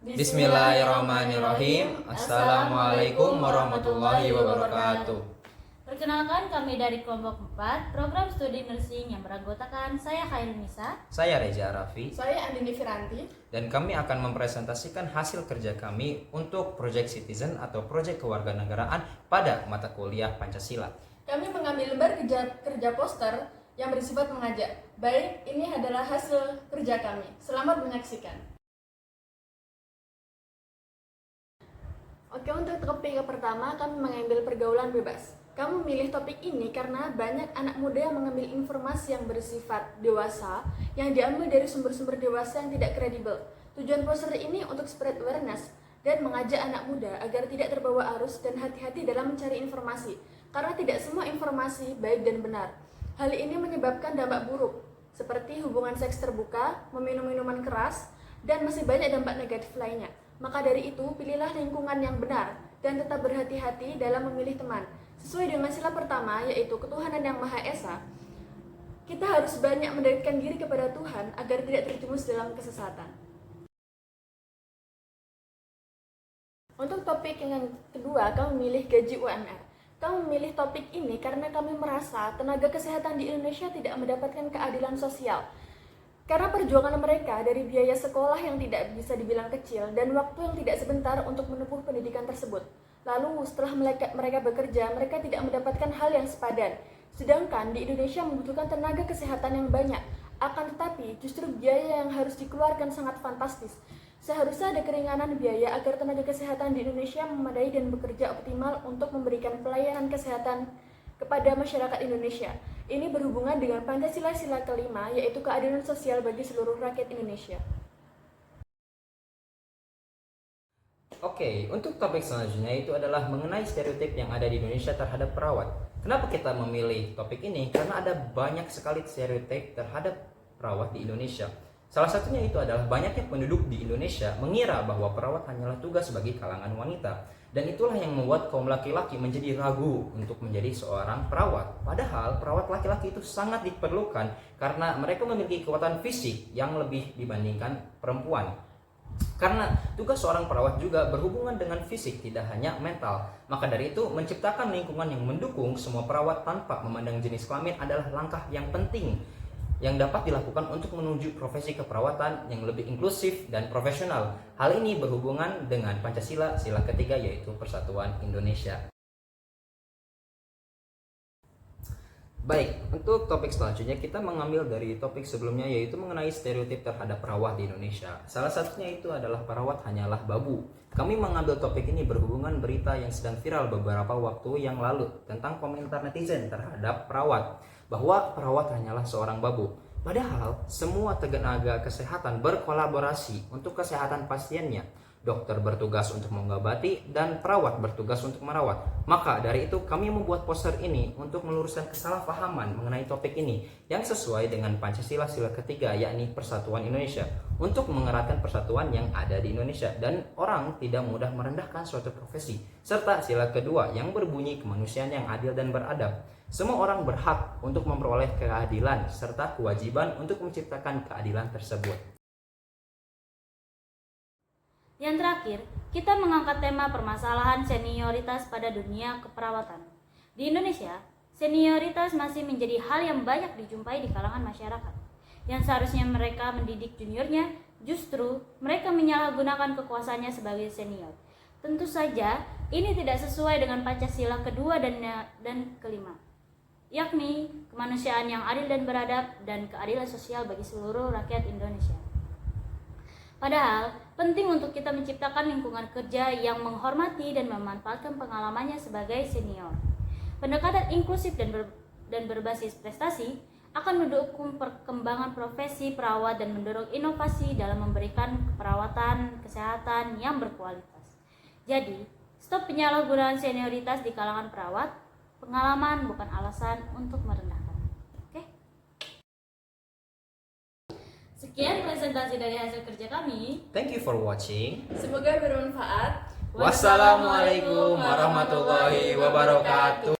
Bismillahirrahmanirrahim. Assalamualaikum warahmatullahi wabarakatuh. Perkenalkan, kami dari kelompok 4 program studi nursing yang beranggotakan saya Khairul Nisa, Saya Reza Arafi, saya Andini Firanti, dan kami akan mempresentasikan hasil kerja kami untuk proyek Citizen atau proyek kewarganegaraan pada mata kuliah Pancasila. Kami mengambil lembar kerja poster yang bersifat mengajak. Baik, ini adalah hasil kerja kami. Selamat menyaksikan. Oke, untuk topik pertama kami mengambil pergaulan bebas. Kami memilih topik ini karena banyak anak muda yang mengambil informasi yang bersifat dewasa yang diambil dari sumber-sumber dewasa yang tidak kredibel. Tujuan poster ini untuk spread awareness dan mengajak anak muda agar tidak terbawa arus dan hati-hati dalam mencari informasi, karena tidak semua informasi baik dan benar. Hal ini menyebabkan dampak buruk seperti hubungan seks terbuka, meminum minuman keras, dan masih banyak dampak negatif lainnya. Maka dari itu, pilihlah lingkungan yang benar dan tetap berhati-hati dalam memilih teman. Sesuai dengan sila pertama, yaitu ketuhanan yang Maha Esa, kita harus banyak mendekatkan diri kepada Tuhan agar tidak terjerumus dalam kesesatan. Untuk topik yang kedua, kami memilih gaji UMR. Kami memilih topik ini karena kami merasa tenaga kesehatan di Indonesia tidak mendapatkan keadilan sosial. Karena perjuangan mereka dari biaya sekolah yang tidak bisa dibilang kecil dan waktu yang tidak sebentar untuk menempuh pendidikan tersebut. Lalu setelah mereka bekerja, mereka tidak mendapatkan hal yang sepadan. Sedangkan di Indonesia membutuhkan tenaga kesehatan yang banyak. Akan tetapi justru biaya yang harus dikeluarkan sangat fantastis. Seharusnya ada keringanan biaya agar tenaga kesehatan di Indonesia memadai dan bekerja optimal untuk memberikan pelayanan kesehatan kepada masyarakat Indonesia. Ini berhubungan dengan Pancasila sila kelima, yaitu keadilan sosial bagi seluruh rakyat Indonesia. Oke, untuk topik selanjutnya itu adalah mengenai stereotip yang ada di Indonesia terhadap perawat. Kenapa kita memilih topik ini? Karena ada banyak sekali stereotip terhadap perawat di Indonesia. Salah satunya itu adalah banyaknya penduduk di Indonesia mengira bahwa perawat hanyalah tugas bagi kalangan wanita. Dan itulah yang membuat kaum laki-laki menjadi ragu untuk menjadi seorang perawat. Padahal perawat laki-laki itu sangat diperlukan karena mereka memiliki kekuatan fisik yang lebih dibandingkan perempuan. Karena tugas seorang perawat juga berhubungan dengan fisik, tidak hanya mental. Maka dari itu, menciptakan lingkungan yang mendukung semua perawat tanpa memandang jenis kelamin adalah langkah yang penting yang dapat dilakukan untuk menuju profesi keperawatan yang lebih inklusif dan profesional. Hal ini berhubungan dengan Pancasila sila ketiga, yaitu Persatuan Indonesia. Baik, untuk topik selanjutnya kita mengambil dari topik sebelumnya, yaitu mengenai stereotip terhadap perawat di Indonesia. Salah satunya itu adalah perawat hanyalah babu. Kami mengambil topik ini berhubungan berita yang sedang viral beberapa waktu yang lalu tentang komentar netizen terhadap perawat, bahwa perawat hanyalah seorang babu. Padahal semua tenaga kesehatan berkolaborasi untuk kesehatan pasiennya. Dokter bertugas untuk mengobati dan perawat bertugas untuk merawat. Maka dari itu kami membuat poster ini untuk meluruskan kesalahpahaman mengenai topik ini yang sesuai dengan Pancasila sila ketiga, yakni Persatuan Indonesia, untuk mengeratkan persatuan yang ada di Indonesia dan orang tidak mudah merendahkan suatu profesi, serta sila kedua yang berbunyi kemanusiaan yang adil dan beradab. Semua orang berhak untuk memperoleh keadilan serta kewajiban untuk menciptakan keadilan tersebut. Yang terakhir, kita mengangkat tema permasalahan senioritas pada dunia keperawatan. Di Indonesia, senioritas masih menjadi hal yang banyak dijumpai di kalangan masyarakat. Yang seharusnya mereka mendidik juniornya, justru mereka menyalahgunakan kekuasaannya sebagai senior. Tentu saja, ini tidak sesuai dengan Pancasila kedua dan kelima, yakni kemanusiaan yang adil dan beradab dan keadilan sosial bagi seluruh rakyat Indonesia. Padahal, penting untuk kita menciptakan lingkungan kerja yang menghormati dan memanfaatkan pengalamannya sebagai senior. Pendekatan inklusif dan berbasis prestasi akan mendukung perkembangan profesi perawat dan mendorong inovasi dalam memberikan keperawatan kesehatan yang berkualitas. Jadi, stop penyalahgunaan senioritas di kalangan perawat. Pengalaman bukan alasan untuk merendahkan. Sekian presentasi dari hasil kerja kami. Thank you for watching. Semoga bermanfaat. Wassalamualaikum warahmatullahi wabarakatuh.